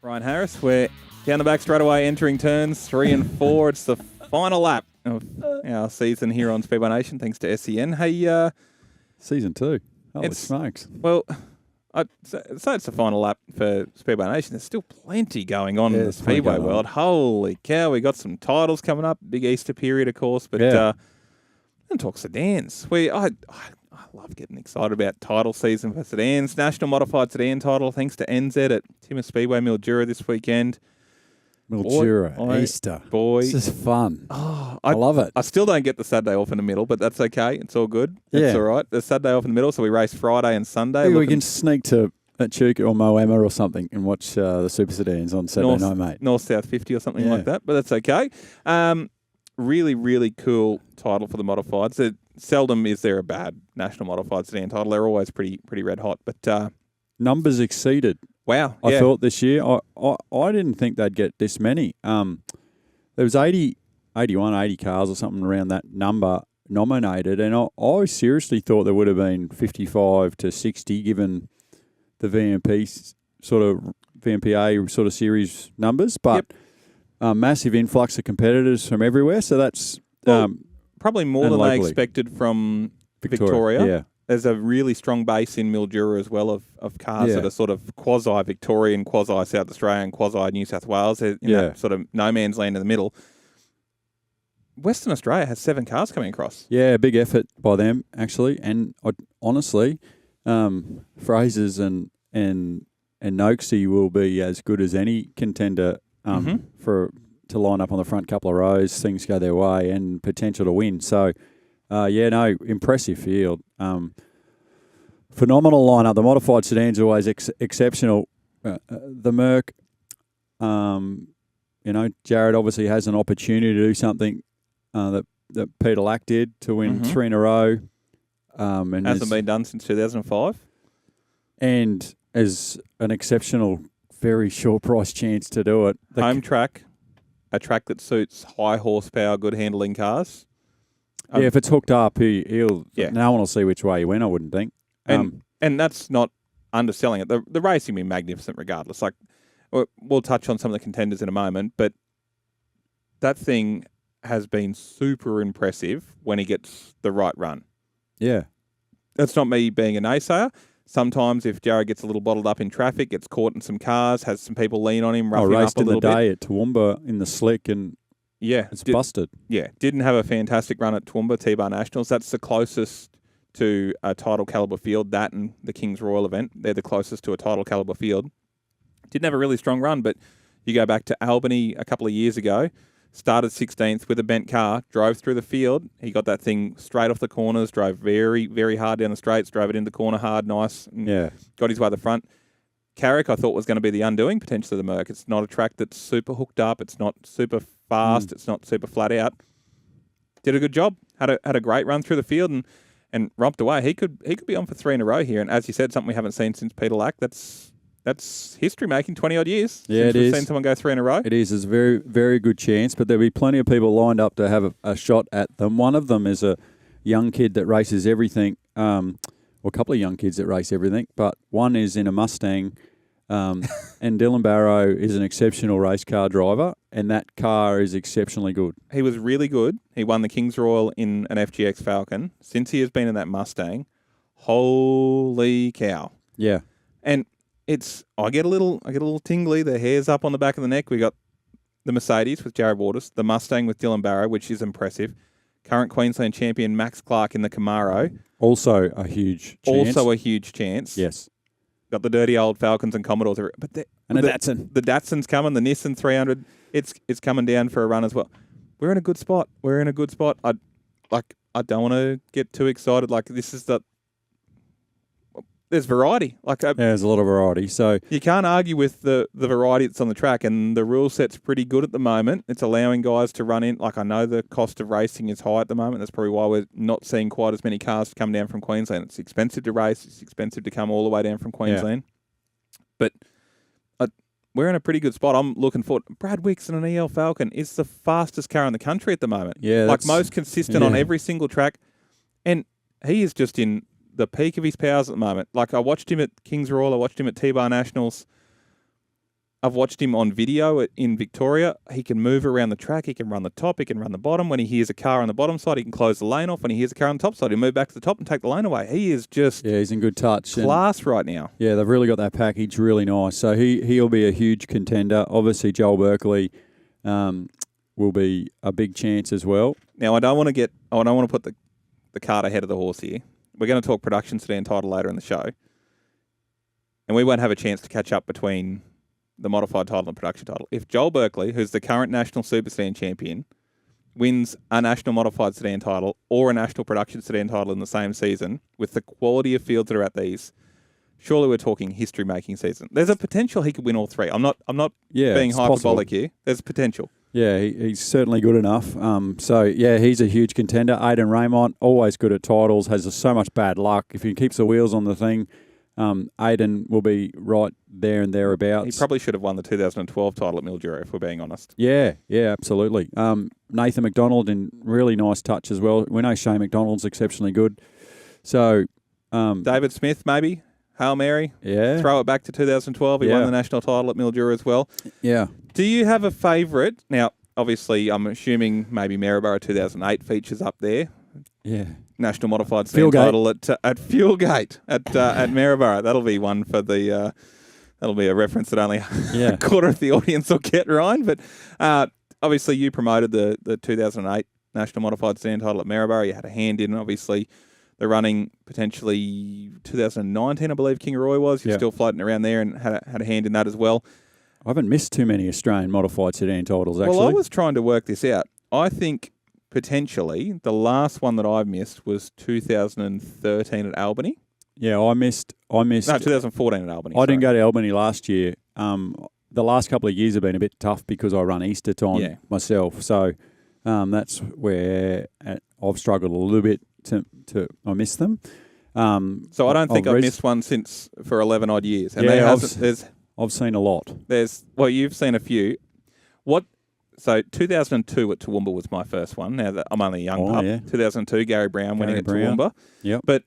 Ryan Harris, we're down the back straight away, entering turns 3 and 4. It's the final lap of our season here on Speedway Nation, thanks to SEN. Hey, Season 2. Holy smokes. Well, I'd say it's the final lap for Speedway Nation. There's still plenty going on in the Speedway world. Holy cow, we got some titles coming up, big Easter period, of course, but and talk sedans. I love getting excited about title season for sedans. National Modified Sedan Title, thanks to Enzed at Timor Speedway, Mildura this weekend. Mildura, Easter. This is fun. Oh, I love it. I still don't get the Saturday off in the middle, but that's okay. It's all good. It's all right. There's Saturday off in the middle, so we race Friday and Sunday. Maybe we can sneak to Echuca or Moama or something and watch the Super Sedans on Saturday night, mate. North-South 50 or something like that, but that's okay. Really, really cool title for the Modifieds. Seldom is there a bad National Modified Sedan title. They're always pretty red hot. But numbers exceeded. Wow. I thought this year, I didn't think they'd get this many. There was 80 cars or something around that number nominated, and I seriously thought there would have been 55 to 60 given the VMPA sort of series numbers, but massive influx of competitors from everywhere, so that's probably more than they expected from Victoria. Yeah. There's a really strong base in Mildura as well of cars that are sort of quasi-Victorian, quasi-South Australian, quasi-New South Wales. They're in that sort of no man's land in the middle. Western Australia has 7 cars coming across. Yeah, big effort by them, actually. And honestly, Fraser's and Noakesy will be as good as any contender to line up on the front couple of rows, things go their way, and potential to win. So, impressive field. Phenomenal lineup. The Modified Sedan's always exceptional. The Merc, Jared obviously has an opportunity to do something that Peter Lack did to win 3 in a row. And hasn't been done since 2005. And as an exceptional, very short price chance to do it. Home track, a track that suits high horsepower, good handling cars. If it's hooked up, he'll. No one will see which way he went, I wouldn't think. And that's not underselling it. The racing will be magnificent regardless. Like, we'll touch on some of the contenders in a moment, but that thing has been super impressive when he gets the right run. Yeah. That's not me being a naysayer. Sometimes if Jared gets a little bottled up in traffic, gets caught in some cars, has some people lean on him, rough him up a little bit. I raced in the day at Toowoomba in the slick and it's busted. Yeah, didn't have a fantastic run at Toowoomba T-Bar Nationals. That's the closest to a title caliber field, that and the King's Royal event. They're the closest to a title caliber field. Didn't have a really strong run, but you go back to Albany a couple of years ago, started 16th with a bent car, drove through the field. He got that thing straight off the corners, drove very, very hard down the straights, drove it in the corner hard, nice, and got his way to the front. Carrick, I thought, was going to be the undoing, potentially the Merc. It's not a track that's super hooked up. It's not super fast. It's not super flat out. Did a good job. Had a great run through the field and romped away. He could be on for 3 in a row here. And as you said, something we haven't seen since Peter Lack. That's history making, 20-odd years since we've seen someone go 3 in a row. It is. It's a very, very good chance, but there'll be plenty of people lined up to have a shot at them. One of them is a young kid that races everything, or a couple of young kids that race everything, but one is in a Mustang, and Dylan Barrow is an exceptional race car driver, and that car is exceptionally good. He was really good. He won the King's Royal in an FGX Falcon. Since he has been in that Mustang, holy cow. Yeah. And I get a little tingly. The hair's up on the back of the neck. We got the Mercedes with Jared Waters, the Mustang with Dylan Barrow, which is impressive. Current Queensland champion Max Clark in the Camaro. Also a huge chance. Yes. Got the dirty old Falcons and Commodores. But and a Datsun. The Datsun's coming, the Nissan 300. It's coming down for a run as well. We're in a good spot. I don't want to get too excited. Like, this is there's variety. There's a lot of variety. So you can't argue with the variety that's on the track, and the rule set's pretty good at the moment. It's allowing guys to run in. Like, I know the cost of racing is high at the moment. That's probably why we're not seeing quite as many cars come down from Queensland. It's expensive to race. It's expensive to come all the way down from Queensland. But we're in a pretty good spot. I'm looking forward. Brad Wicks in an EL Falcon is the fastest car in the country at the moment. Yeah, like most consistent on every single track. And he is just in the peak of his powers at the moment. Like, I watched him at King's Royal. I watched him at T-Bar Nationals. I've watched him on video in Victoria. He can move around the track. He can run the top. He can run the bottom. When he hears a car on the bottom side, he can close the lane off. When he hears a car on the top side, he'll move back to the top and take the lane away. He is just he's in good touch. Class right now. Yeah, they've really got that package really nice. So he'll be a huge contender. Obviously, Joel Berkeley will be a big chance as well. Now, I don't want to put the cart ahead of the horse here. We're going to talk Production Sedan Title later in the show. And we won't have a chance to catch up between the Modified Title and Production Title. If Joel Berkeley, who's the current National Super Sedan champion, wins a National Modified Sedan Title or a National Production Sedan Title in the same season, with the quality of fields that are at these, surely we're talking history-making season. There's a potential he could win all three. I'm not being hyperbolic here. There's potential. Yeah, he's certainly good enough. He's a huge contender. Aidan Raymond, always good at titles, has so much bad luck. If he keeps the wheels on the thing, Aidan will be right there and thereabouts. He probably should have won the 2012 title at Mildura, if we're being honest. Yeah, absolutely. Nathan McDonald in really nice touch as well. We know Shane McDonald's exceptionally good. So David Smith, maybe. Hail Mary. Yeah. Throw it back to 2012. He won the national title at Mildura as well. Yeah. Do you have a favourite? Now, obviously, I'm assuming maybe Maryborough 2008 features up there. Yeah. National Modified Sedan Title at Fuelgate at Maryborough. That'll be one for the. That'll be a reference that only a quarter of the audience will get, Ryan. But obviously, you promoted the 2008 National Modified Sedan Title at Maryborough. You had a hand in, obviously, the running potentially 2019, I believe King Roy was. You're still floating around there and had a hand in that as well. I haven't missed too many Australian Modified Sedan titles, actually. Well, I was trying to work this out. I think potentially the last one that I've missed was 2013 at Albany. Yeah, I missed. No, 2014 at Albany. I didn't go to Albany last year. The last couple of years have been a bit tough because I run Easter time myself. So that's where I've struggled a little bit I miss them. So I don't think I've missed one for 11 odd years. And I've seen a lot. You've seen a few. So 2002 at Toowoomba was my first one. Now that I'm only a young pup. Yeah. 2002, Gary Brown winning at Toowoomba. Yep. But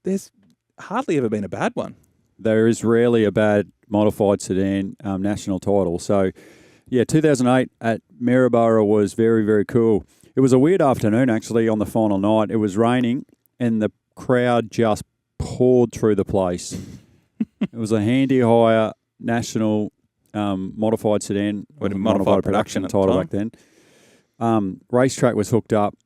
there's hardly ever been a bad one. There is rarely a bad Modified Sedan national title. So, 2008 at Maryborough was very, very cool. It was a weird afternoon, actually, on the final night. It was raining, and the crowd just poured through the place. It was a handy hire national Modified Sedan, modified production title back then. Racetrack was hooked up.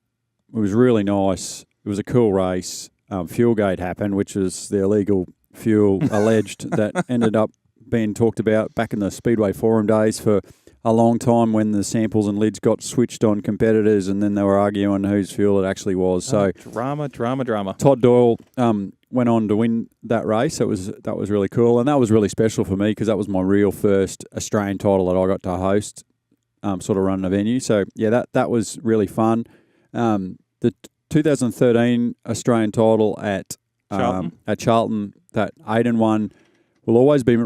It was really nice. It was a cool race. Fuelgate happened, which was the illegal fuel alleged that ended up being talked about back in the Speedway Forum days for a long time when the samples and lids got switched on competitors and then they were arguing whose fuel it actually was. So drama. Todd Doyle went on to win that race. That was really cool, and that was really special for me because that was my real first Australian title that I got to host, sort of running a venue. So that was really fun. The 2013 Australian title at Charlton that Aidan won will always be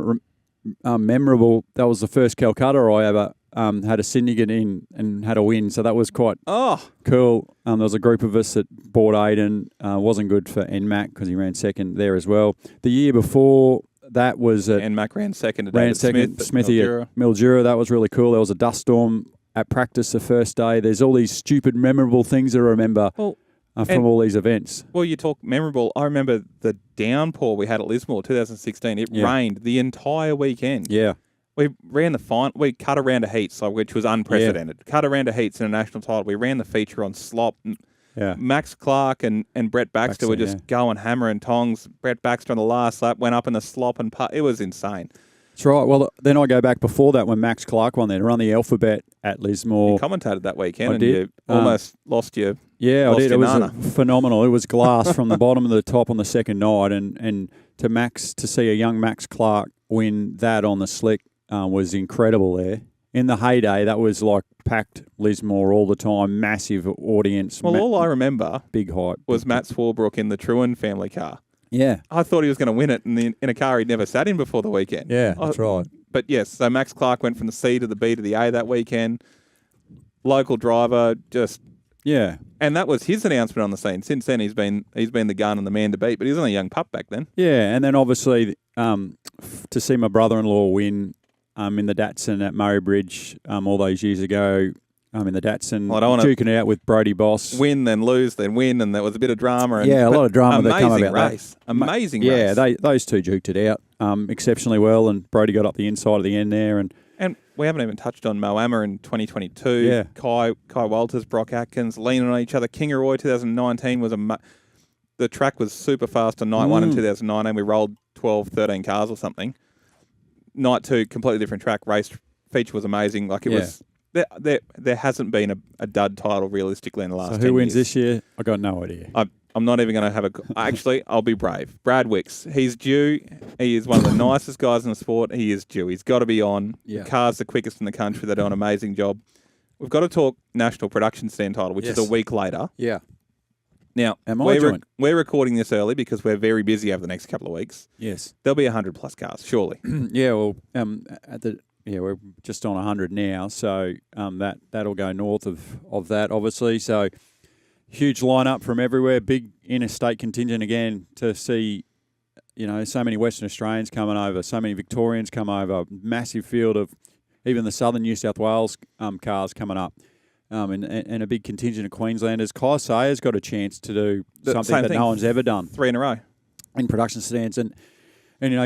memorable. That was the first Calcutta I ever had a syndicate in and had a win, so that was quite cool. There was a group of us that bought Aidan. Wasn't good for NMAC because he ran second there as well. The year before that was NMAC ran second to David Smithy at Mildura. That was really cool. There was a dust storm at practice the first day. There's all these stupid memorable things I remember from all these events. Well, you talk memorable. I remember the downpour we had at Lismore 2016. It rained the entire weekend. Yeah. We ran the final. We cut a round of heats, which was unprecedented. Cut a round of heats in a national title. We ran the feature on slop. Max Clark and Brett Baxter were just going hammer and tongs. Brett Baxter on the last lap went up in the slop and putt. It was insane. That's right. Well, then I go back before that when Max Clark won there to run the alphabet at Lismore. You commentated that weekend you almost lost your Yeah, lost I did. Your it was nana. Phenomenal. It was glass from the bottom to the top on the second night, and to see a young Max Clark win that on the slick was incredible there. In the heyday, that was like packed Lismore all the time, massive audience. Well, all I remember big hype was Matt Swarbrick in the Truen family car. Yeah. I thought he was going to win it in a car he'd never sat in before the weekend. Yeah, that's right. But yes, so Max Clark went from the C to the B to the A that weekend. Local driver, just... Yeah. And that was his announcement on the scene. Since then, he's been the gun and the man to beat, but he was only a young pup back then. Yeah, and then obviously to see my brother-in-law win in the Datsun at Murray Bridge all those years ago. In the Datsun, Well, I don't wanna duking it out with Brody Boss. Win, then lose, then win, and there was a bit of drama. And, Yeah, a lot of drama that come amazing about race. that. Amazing Yeah, race. those two duked it out exceptionally well, and Brody got up the inside at the end there. And we haven't even touched on Moama in 2022. Yeah. Kai Walters, Brock Atkins, leaning on each other. Kingaroy 2019 was the track was super fast on night one in 2019. We rolled 12, 13 cars or something. Night two, completely different track. Race feature was amazing. Like it was. There hasn't been a dud title realistically in the last 10 years. So who wins this year? I got no idea. I'm not even going to have actually, I'll be brave. Brad Wicks. He's due. He is one of the nicest guys in the sport. He is due. He's got to be on. Yeah. The car's the quickest in the country. They do an amazing job. We've got to talk National Production Sedan Title, which is a week later. Yeah. Now, we're recording this early because we're very busy over the next couple of weeks. Yes. There'll be 100+ cars, surely. Yeah, well, we're just on 100 now, so that'll go north of that, obviously. So huge lineup from everywhere, big interstate contingent again to see, so many Western Australians coming over, so many Victorians come over, massive field of even the southern New South Wales cars coming up, and a big contingent of Queenslanders. Kai Sayer's got a chance to do something that no one's ever done. 3 in a row. In production sedans. And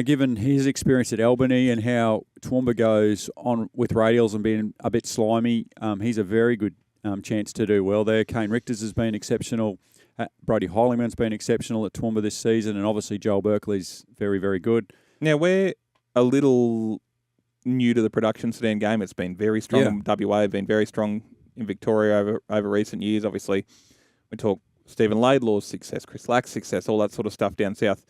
given his experience at Albany and how Toowoomba goes on with radials and being a bit slimy, he's a very good chance to do well there. Kane Richters has been exceptional. Brody Hollingman's been exceptional at Toowoomba this season. And obviously Joel Berkeley's very, very good. Now, we're a little new to the production sedan game. It's been very strong in WA, been very strong in Victoria over recent years. Obviously, we talk Stephen Laidlaw's success, Chris Lack's success, all that sort of stuff down south.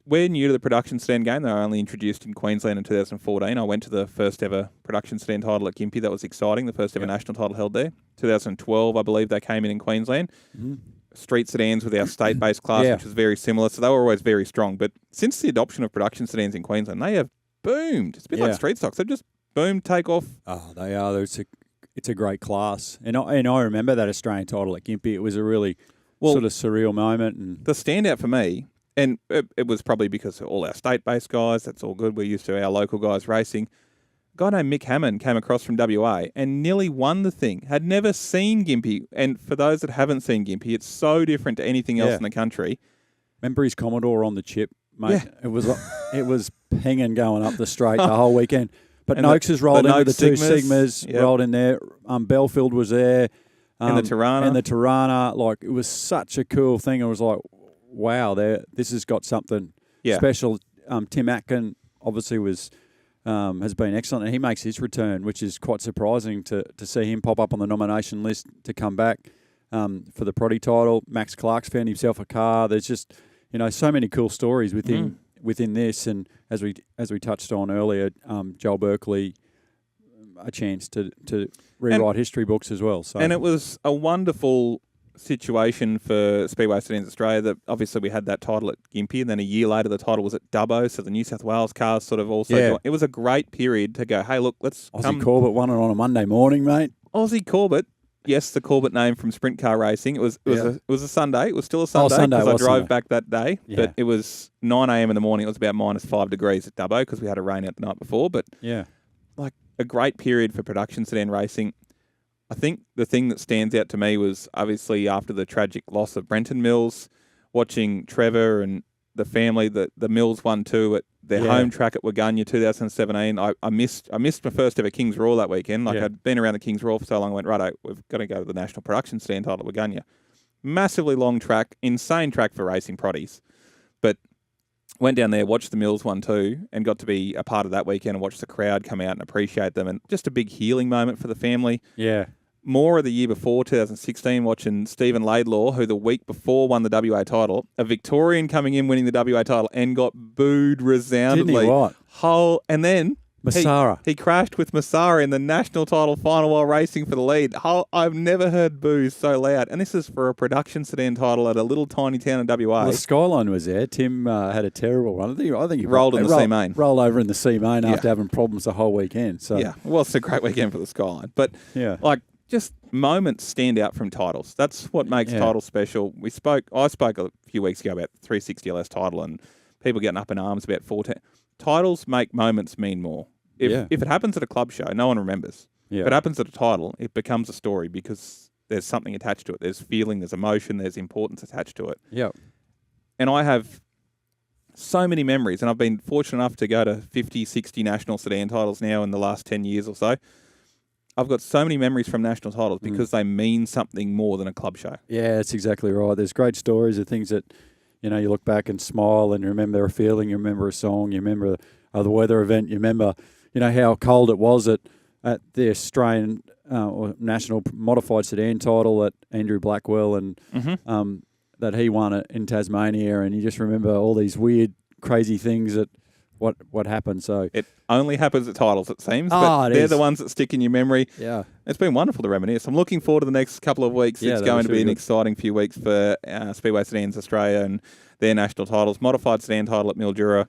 We're new to the production sedan game. They were only introduced in Queensland in 2014. I went to the first ever production sedan title at Gympie. That was exciting. The first ever national title held there. 2012, I believe they came in Queensland. Mm-hmm. Street sedans with our state-based class, which was very similar. So they were always very strong. But since the adoption of production sedans in Queensland, they have boomed. It's a bit like street stocks. They've just boomed, take off. Oh, they are. It's a great class. And I remember that Australian title at Gympie. It was a really sort of surreal moment. And the standout for me, and it was probably because of all our state-based guys, that's all good. We're used to our local guys racing. A guy named Mick Hammond came across from WA and nearly won the thing. Had never seen Gympie. And for those that haven't seen Gympie, it's so different to anything else in the country. Remember his Commodore on the chip, mate? Yeah. It was pinging going up the straight the whole weekend. But Noakes has rolled in with the two Sigmas, rolled in there. Belfield was there. And the Tirana. And the Tirana. Like, it was such a cool thing. It was like, wow, this has got something special. Tim Atkin obviously has been excellent, and he makes his return, which is quite surprising to see him pop up on the nomination list to come back for the Proddy title. Max Clark's found himself a car. There's just so many cool stories within this, and as we touched on earlier, Joel Berkeley, a chance to rewrite history books as well. So. And it was a wonderful situation for Speedway Sedans Australia that obviously we had that title at Gympie, and then a year later the title was at Dubbo, so the New South Wales cars sort of also it was a great period to go, hey, look, let's Aussie Corbett won it on a Monday morning, mate. Aussie Corbett. Yes, the Corbett name from sprint car racing. It was a Sunday. It was still a Sunday because I drove back that day. Yeah. But it was 9 a.m. in the morning. It was about -5 degrees at Dubbo because we had a rain out the night before. But like a great period for production sedan racing. I think the thing that stands out to me was obviously after the tragic loss of Brenton Mills, watching Trevor and the family, the Mills 1-2 at their home track at Waganya 2017. I missed my first ever Kings Royal that weekend. I'd been around the Kings Royal for so long, I went, righto, we've got to go to the National Production Sedan title at Waganya. Massively long track, insane track for racing proddies. But went down there, watched the Mills 1-2 and got to be a part of that weekend and watch the crowd come out and appreciate them. And just a big healing moment for the family. Yeah. More of the year before, 2016, watching Stephen Laidlaw, who the week before won the WA title, a Victorian coming in winning the WA title and got booed resoundingly. Didn't he what? And then Massara. He crashed with Massara in the national title final while racing for the lead. I've never heard boos so loud. And this is for a production sedan title at a little tiny town in WA. Well, the Skyline was there. Tim had a terrible one. I think he rolled in the C main. Rolled over in the C main after having problems the whole weekend. So well, it's a great weekend for the Skyline. But just moments stand out from titles. That's what makes titles special. I spoke a few weeks ago about 360 LS title and people getting up in arms about 14. Titles make moments mean more. If it happens at a club show, no one remembers. Yeah. If it happens at a title, it becomes a story because there's something attached to it. There's feeling, there's emotion, there's importance attached to it. Yeah. And I have so many memories, and I've been fortunate enough to go to 50, 60 national sedan titles now in the last 10 years or so. I've got so many memories from national titles because they mean something more than a club show. Yeah, that's exactly right. There's great stories of things that, you look back and smile and you remember a feeling, you remember a song, you remember the weather event, you remember, how cold it was at the Australian or national modified sedan title at Andrew Blackwell and that he won it in Tasmania, and you just remember all these weird, crazy things that what happened. So it only happens at titles, it seems, but they're the ones that stick in your memory. Yeah. It's been wonderful to reminisce. I'm looking forward to the next couple of weeks. Yeah, it's going to be an good. exciting few weeks for Speedway Sedans Australia and their national titles. Modified Sedan title at Mildura.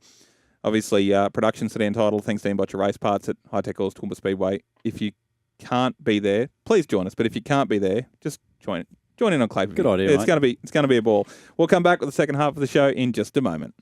Obviously, Production Sedan title, thanks to Botcher Race Parts at High Tech Oils Toowoomba Speedway. If you can't be there, please join us. But if you can't be there, just join in on Clay. Good idea, It's going to be a ball. We'll come back with the second half of the show in just a moment.